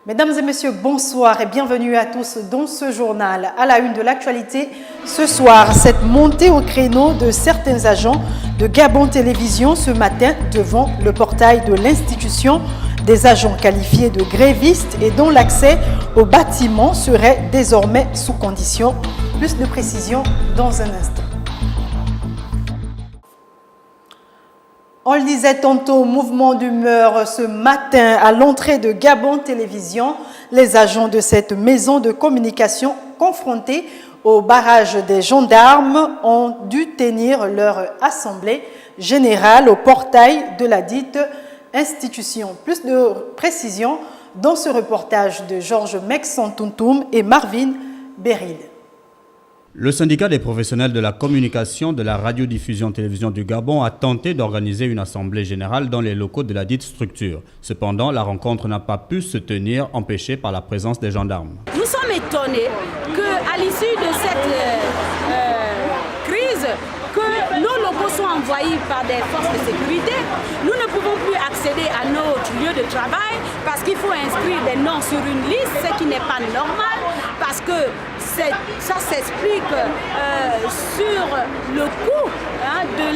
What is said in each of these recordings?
Mesdames et messieurs, bonsoir et bienvenue à tous dans ce journal. À la une de l'actualité, ce soir, cette montée au créneau de certains agents de Gabon Télévision ce matin devant le portail de l'institution, des agents qualifiés de grévistes et dont l'accès au bâtiment serait désormais sous condition. Plus de précision dans un instant. On le disait tantôt, mouvement d'humeur ce matin à l'entrée de Gabon Télévision. Les agents de cette maison de communication confrontés au barrage des gendarmes ont dû tenir leur assemblée générale au portail de la dite institution. Plus de précision dans ce reportage de Georges Mexantuntum et Marvin Beril. Le syndicat des professionnels de la communication de la radiodiffusion-télévision du Gabon a tenté d'organiser une assemblée générale dans les locaux de la dite structure. Cependant, la rencontre n'a pas pu se tenir, empêchée par la présence des gendarmes. Nous sommes étonnés qu'à l'issue de cette crise, que nos locaux soient envahis par des forces de sécurité. Nous ne pouvons plus accéder à notre lieu de travail parce qu'il faut inscrire des noms sur une liste, ce qui n'est pas normal parce que ça s'explique sur le coût de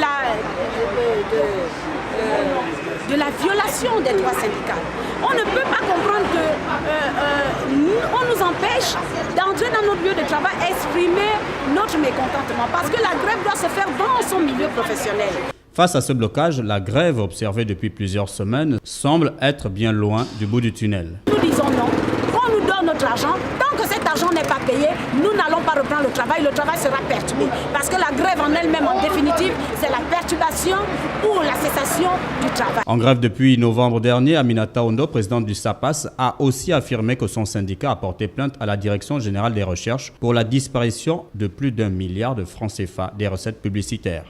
la violation des droits syndicaux. On ne peut pas comprendre qu'on nous empêche d'entrer dans notre lieu de travail, exprimer notre mécontentement parce que la grève doit se faire dans son milieu professionnel. Face à ce blocage, la grève observée depuis plusieurs semaines semble être bien loin du bout du tunnel. Nous disons non, qu'on nous donne notre argent. Tant que cet argent n'est pas payé, nous n'allons pas reprendre le travail sera perturbé. Parce que la grève en elle-même, en définitive, c'est la perturbation ou la cessation du travail. En grève depuis novembre dernier, Aminata Ondo, présidente du SAPAS, a aussi affirmé que son syndicat a porté plainte à la Direction générale des recherches pour la disparition de plus d'1 milliard de francs CFA des recettes publicitaires.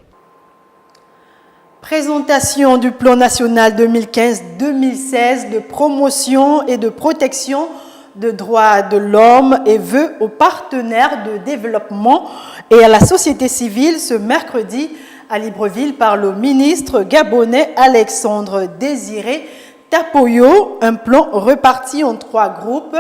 Présentation du plan national 2015-2016 de promotion et de protection de droits de l'homme et vœux aux partenaires de développement et à la société civile ce mercredi à Libreville par le ministre gabonais Alexandre Désiré Tapoyo, un plan reparti en 3 groupes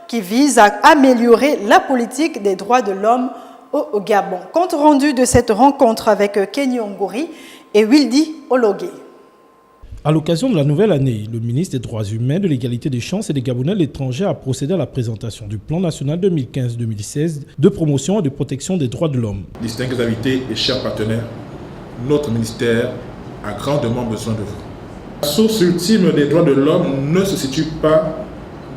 qui vise à améliorer la politique des droits de l'homme au Gabon. Compte rendu de cette rencontre avec Kenny Ongori et Wildy Ologué. À l'occasion de la nouvelle année, le ministre des Droits humains, de l'égalité des chances et des Gabonais de l'étranger a procédé à la présentation du plan national 2015-2016 de promotion et de protection des droits de l'homme. Distingués invités et chers partenaires, notre ministère a grandement besoin de vous. La source ultime des droits de l'homme ne se situe pas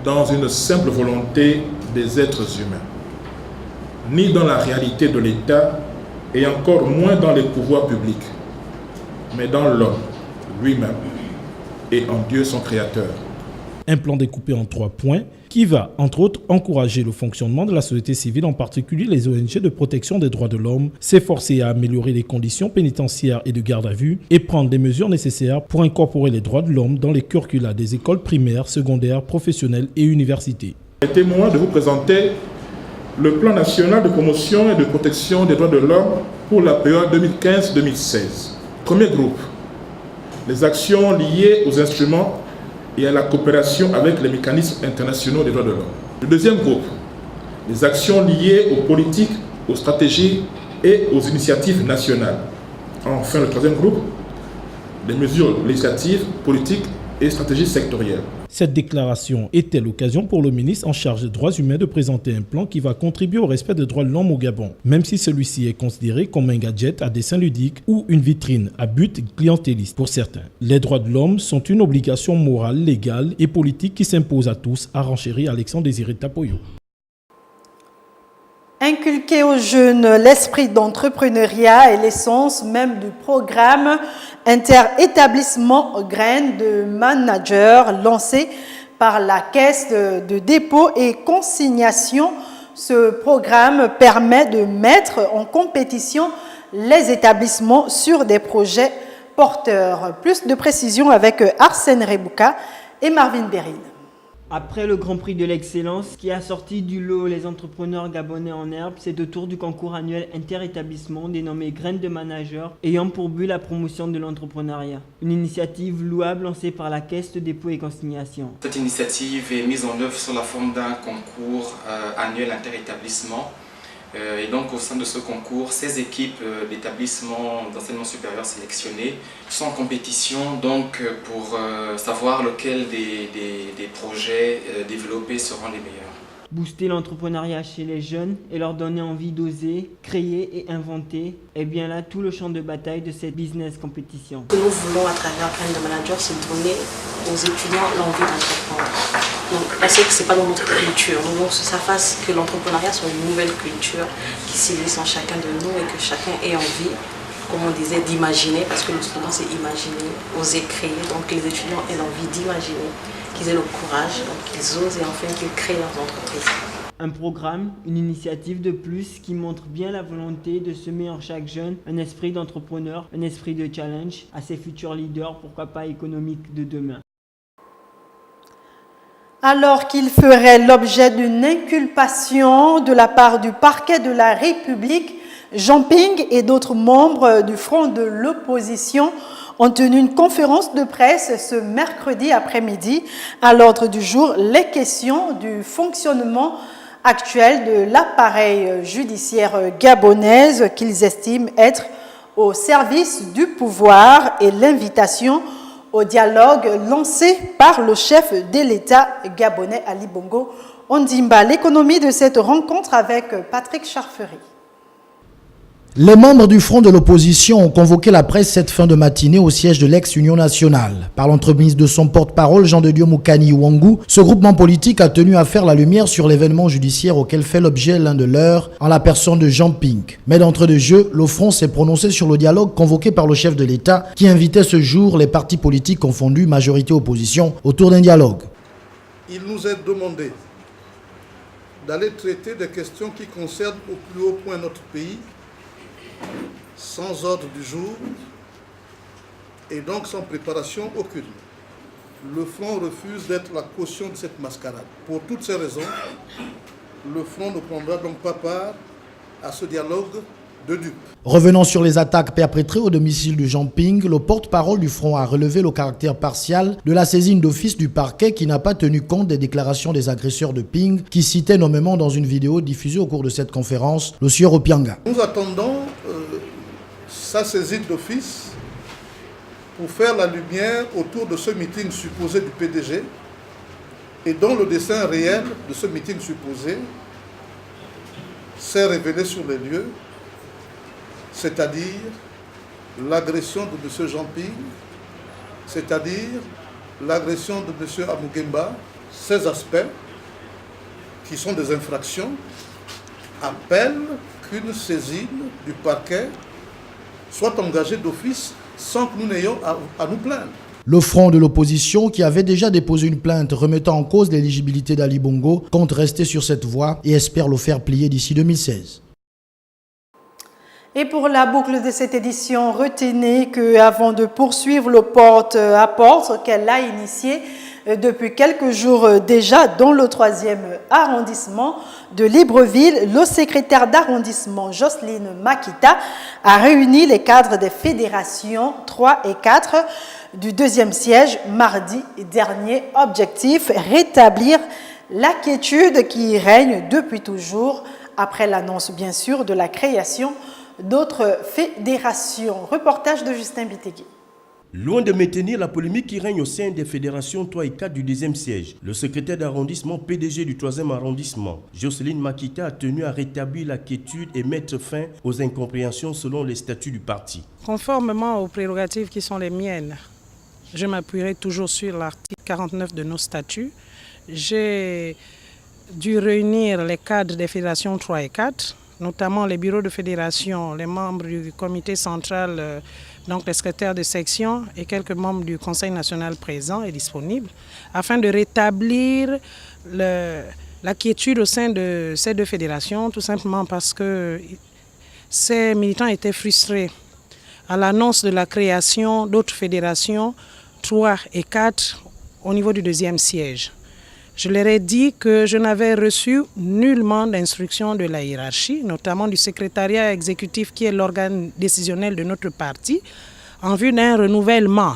dans une simple volonté des êtres humains, ni dans la réalité de l'État et encore moins dans les pouvoirs publics, mais dans l'homme lui-même et en Dieu son créateur. Un plan découpé en 3 points qui va, entre autres, encourager le fonctionnement de la société civile, en particulier les ONG de protection des droits de l'homme, s'efforcer à améliorer les conditions pénitentiaires et de garde à vue et prendre les mesures nécessaires pour incorporer les droits de l'homme dans les curricula des écoles primaires, secondaires, professionnelles et universités. Permettez-moi de vous présenter le plan national de promotion et de protection des droits de l'homme pour la période 2015-2016. Premier groupe, les actions liées aux instruments et à la coopération avec les mécanismes internationaux des droits de l'homme. Le deuxième groupe, les actions liées aux politiques, aux stratégies et aux initiatives nationales. Enfin, le troisième groupe, les mesures législatives, politiques et stratégies sectorielles. Cette déclaration était l'occasion pour le ministre en charge des droits humains de présenter un plan qui va contribuer au respect des droits de l'homme au Gabon, même si celui-ci est considéré comme un gadget à dessein ludique ou une vitrine à but clientéliste pour certains. Les droits de l'homme sont une obligation morale, légale et politique qui s'impose à tous, a renchéri Alexandre Désiré Tapoyo. Inculquer aux jeunes l'esprit d'entrepreneuriat et l'essence même du programme inter-établissement graines de manager lancé par la Caisse de dépôt et consignation. Ce programme permet de mettre en compétition les établissements sur des projets porteurs. Plus de précisions avec Arsène Rebouka et Marvin Beril. Après le Grand Prix de l'Excellence qui a sorti du lot les entrepreneurs gabonais en herbe, c'est au tour du concours annuel inter-établissement dénommé Graines de Manager ayant pour but la promotion de l'entrepreneuriat. Une initiative louable lancée par la Caisse de dépôt et consignation. Cette initiative est mise en œuvre sous la forme d'un concours annuel inter-établissement. Et donc au sein de ce concours, 16 équipes d'établissements d'enseignement supérieur sélectionnés sont en compétition donc pour savoir lequel des projets développés seront les meilleurs. Booster l'entrepreneuriat chez les jeunes et leur donner envie d'oser, créer et inventer est bien là tout le champ de bataille de cette business compétition. Ce que nous voulons à travers Graines de Manager, c'est donner aux étudiants l'envie d'entreprendre. Donc, on sait que ce n'est pas dans notre culture. Nous voulons que ça fasse que l'entrepreneuriat soit une nouvelle culture qui s'illustre en chacun de nous et que chacun ait envie, comme on disait, d'imaginer, parce que le slogan c'est imaginer, oser créer. Donc les étudiants aient l'envie d'imaginer, qu'ils aient le courage, donc qu'ils osent et enfin qu'ils créent leurs entreprises. Un programme, une initiative de plus qui montre bien la volonté de semer en chaque jeune un esprit d'entrepreneur, un esprit de challenge à ses futurs leaders, pourquoi pas économiques de demain. Alors qu'il ferait l'objet d'une inculpation de la part du parquet de la République, Jean Ping et d'autres membres du Front de l'opposition ont tenu une conférence de presse ce mercredi après-midi. À l'ordre du jour, les questions du fonctionnement actuel de l'appareil judiciaire gabonaise qu'ils estiment être au service du pouvoir et l'invitation au dialogue lancé par le chef de l'État gabonais Ali Bongo Ondimba. L'économie de cette rencontre avec Patrick Charfery. Les membres du Front de l'opposition ont convoqué la presse cette fin de matinée au siège de l'ex-Union nationale. Par l'entremise de son porte-parole, Jean de Dieu Moukani Ouangou, ce groupement politique a tenu à faire la lumière sur l'événement judiciaire auquel fait l'objet l'un de leurs, en la personne de Jean Ping. Mais d'entrée de jeu, le Front s'est prononcé sur le dialogue convoqué par le chef de l'État qui invitait ce jour les partis politiques confondus, majorité-opposition, autour d'un dialogue. Il nous est demandé d'aller traiter des questions qui concernent au plus haut point notre pays, sans ordre du jour et donc sans préparation aucune. Le Front refuse d'être la caution de cette mascarade. Pour toutes ces raisons, le Front ne prendra donc pas part à ce dialogue de dupes. Revenant sur les attaques perpétrées au domicile de Jean Ping, le porte-parole du Front a relevé le caractère partial de la saisine d'office du parquet qui n'a pas tenu compte des déclarations des agresseurs de Ping qui citaient nommément dans une vidéo diffusée au cours de cette conférence le sieur Opianga. Nous attendons sa saisine d'office pour faire la lumière autour de ce meeting supposé du PDG et dont le dessin réel de ce meeting supposé s'est révélé sur les lieux, c'est-à-dire l'agression de M. Jean Ping, c'est-à-dire l'agression de M. Amougemba. Ces aspects, qui sont des infractions, appellent qu'une saisine du parquet soit engagée d'office sans que nous n'ayons à nous plaindre. Le Front de l'opposition, qui avait déjà déposé une plainte remettant en cause l'éligibilité d'Ali Bongo, compte rester sur cette voie et espère le faire plier d'ici 2016. Et pour la boucle de cette édition, retenez qu'avant de poursuivre le porte-à-porte qu'elle a initié depuis quelques jours déjà dans le 3e arrondissement de Libreville, le secrétaire d'arrondissement Jocelyne Makita a réuni les cadres des fédérations 3 et 4 du 2e siège mardi dernier. Objectif, rétablir la quiétude qui règne depuis toujours après l'annonce bien sûr de la création d'autres fédérations. Reportage de Justin Bitegui. Loin de maintenir la polémique qui règne au sein des fédérations 3 et 4 du 2e siège, le secrétaire d'arrondissement PDG du 3e arrondissement, Jocelyne Makita, a tenu à rétablir la quiétude et mettre fin aux incompréhensions selon les statuts du parti. Conformément aux prérogatives qui sont les miennes, je m'appuierai toujours sur l'article 49 de nos statuts. J'ai dû réunir les cadres des fédérations 3 et 4, notamment les bureaux de fédération, les membres du comité central, donc les secrétaires de section et quelques membres du Conseil national présents et disponibles, afin de rétablir la quiétude au sein de ces deux fédérations, tout simplement parce que ces militants étaient frustrés à l'annonce de la création d'autres fédérations, 3 et 4, au niveau du 2e siège. Je leur ai dit que je n'avais reçu nullement d'instruction de la hiérarchie, notamment du secrétariat exécutif qui est l'organe décisionnel de notre parti, en vue d'un renouvellement.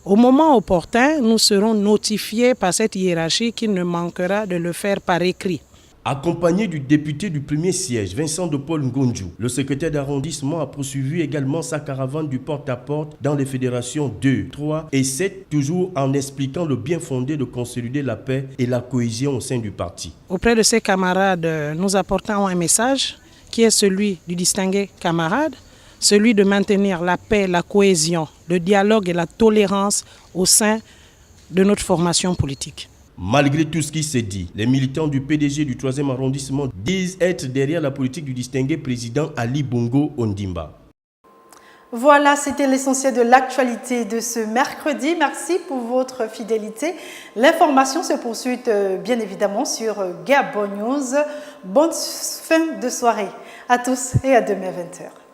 Au moment opportun, nous serons notifiés par cette hiérarchie qui ne manquera de le faire par écrit. Accompagné du député du premier siège, Vincent de Paul Ngonju, le secrétaire d'arrondissement a poursuivi également sa caravane du porte-à-porte dans les fédérations 2, 3 et 7, toujours en expliquant le bien fondé de consolider la paix et la cohésion au sein du parti. Auprès de ses camarades, nous apportons un message qui est celui du distingué camarade, celui de maintenir la paix, la cohésion, le dialogue et la tolérance au sein de notre formation politique. Malgré tout ce qui s'est dit, les militants du PDG du 3e arrondissement disent être derrière la politique du distingué président Ali Bongo Ondimba. Voilà, c'était l'essentiel de l'actualité de ce mercredi. Merci pour votre fidélité. L'information se poursuit bien évidemment sur Gabon News. Bonne fin de soirée à tous et à demain 20h.